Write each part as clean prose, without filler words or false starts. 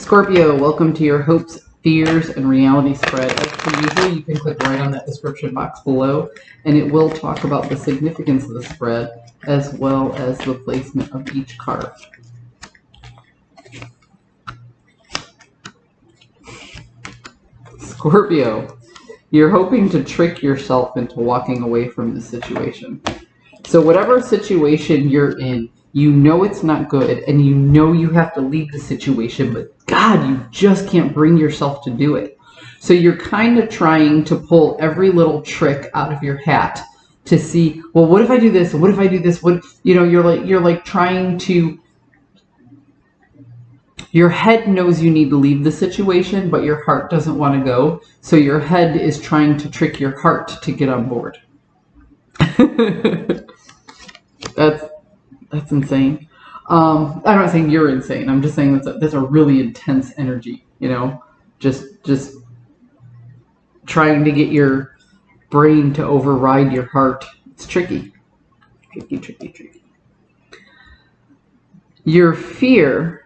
Scorpio, welcome to your hopes, fears, and reality spread. As per usual, you can click right on that description box below, and it will talk about the significance of the spread, as well as the placement of each card. Scorpio, you're hoping to trick yourself into walking away from this situation. So whatever situation you're in, you know it's not good, and you know you have to leave the situation, but God, you just can't bring yourself to do it. So you're kind of trying to pull every little trick out of your hat to see, well, what if I do this? What if I do this? What, you know, you're like trying to, your head knows you need to leave the situation, but your heart doesn't want to go. So your head is trying to trick your heart to get on board. That's insane. I'm not saying you're insane. I'm just saying that's a really intense energy, you know? Just trying to get your brain to override your heart. It's tricky. Tricky. Your fear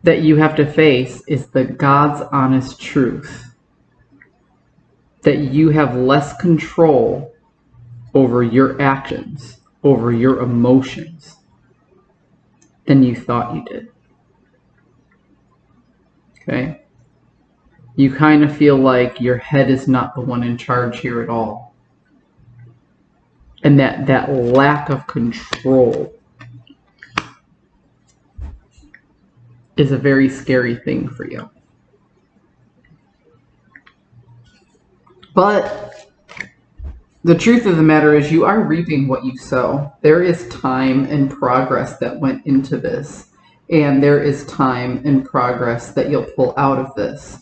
that you have to face is the God's honest truth that you have less control over your actions, over your emotions, than you thought you did. Okay? You kind of feel like your head is not the one in charge here at all. And that lack of control is a very scary thing for you. But the truth of the matter is you are reaping what you sow. There is time and progress that went into this. And there is time and progress that you'll pull out of this.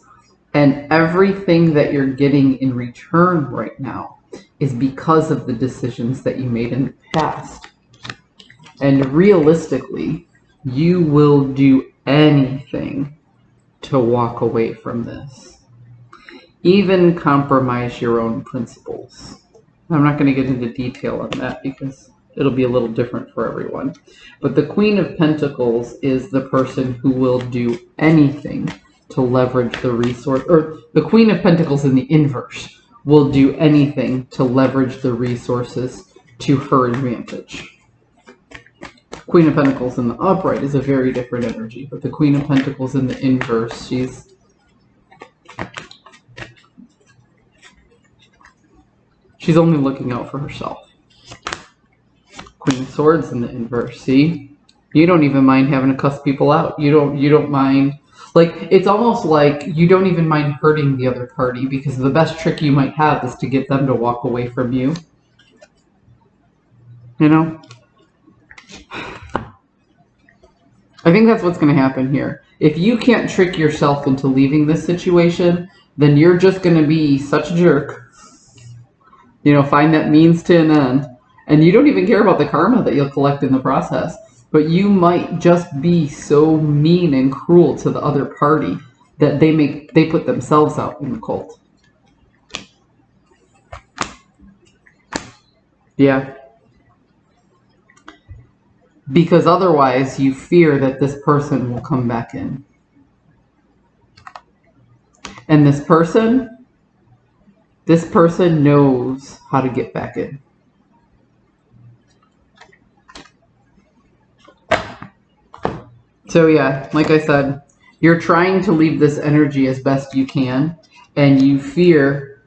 And everything that you're getting in return right now is because of the decisions that you made in the past. And realistically, you will do anything to walk away from this. Even compromise your own principles. I'm not going to get into detail on that because it'll be a little different for everyone. But the Queen of Pentacles is the person who will do anything to leverage the resource, or the Queen of Pentacles in the inverse will do anything to leverage the resources to her advantage. Queen of Pentacles in the upright is a very different energy, but the Queen of Pentacles in the inverse, she's only looking out for herself. Queen of Swords in the inverse. See? You don't even mind having to cuss people out. You don't mind. Like, it's almost like you don't even mind hurting the other party because the best trick you might have is to get them to walk away from you. You know? I think that's what's going to happen here. If you can't trick yourself into leaving this situation, then you're just going to be such a jerk. You know, find that means to an end. And you don't even care about the karma that you'll collect in the process. But you might just be so mean and cruel to the other party that they put themselves out in the cult. Yeah. Because otherwise you fear that this person will come back in. And this person knows how to get back in. So yeah, like I said, you're trying to leave this energy as best you can, and you fear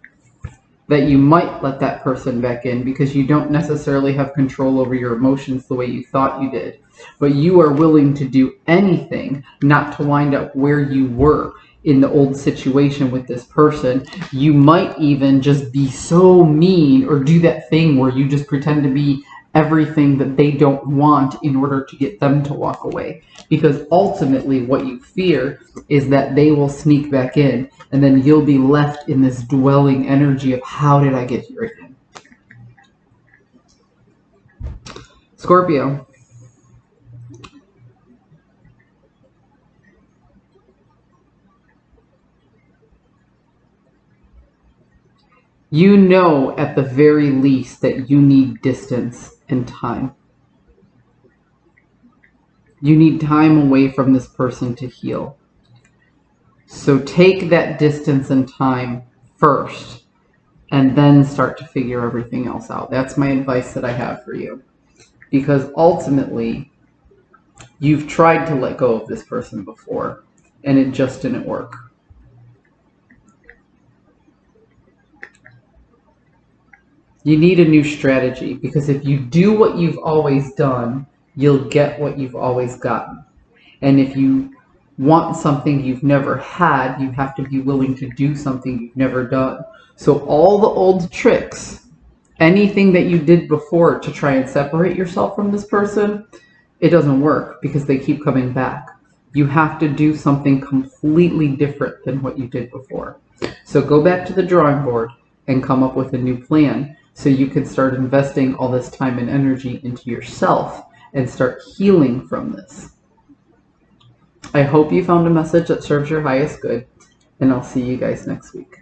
that you might let that person back in because you don't necessarily have control over your emotions the way you thought you did. But you are willing to do anything not to wind up where you were in the old situation with this person. You might even just be so mean or do that thing where you just pretend to be everything that they don't want in order to get them to walk away. Because ultimately what you fear is that they will sneak back in and then you'll be left in this dwelling energy of how did I get here again? Scorpio. You know at the very least that you need distance and time. You need time away from this person to heal. So take that distance and time first, and then start to figure everything else out. That's my advice that I have for you. Because ultimately, you've tried to let go of this person before, and it just didn't work. You need a new strategy, because if you do what you've always done, you'll get what you've always gotten. And if you want something you've never had, you have to be willing to do something you've never done. So all the old tricks, anything that you did before to try and separate yourself from this person, it doesn't work because they keep coming back. You have to do something completely different than what you did before. So go back to the drawing board and come up with a new plan so you can start investing all this time and energy into yourself and start healing from this. I hope you found a message that serves your highest good, and I'll see you guys next week.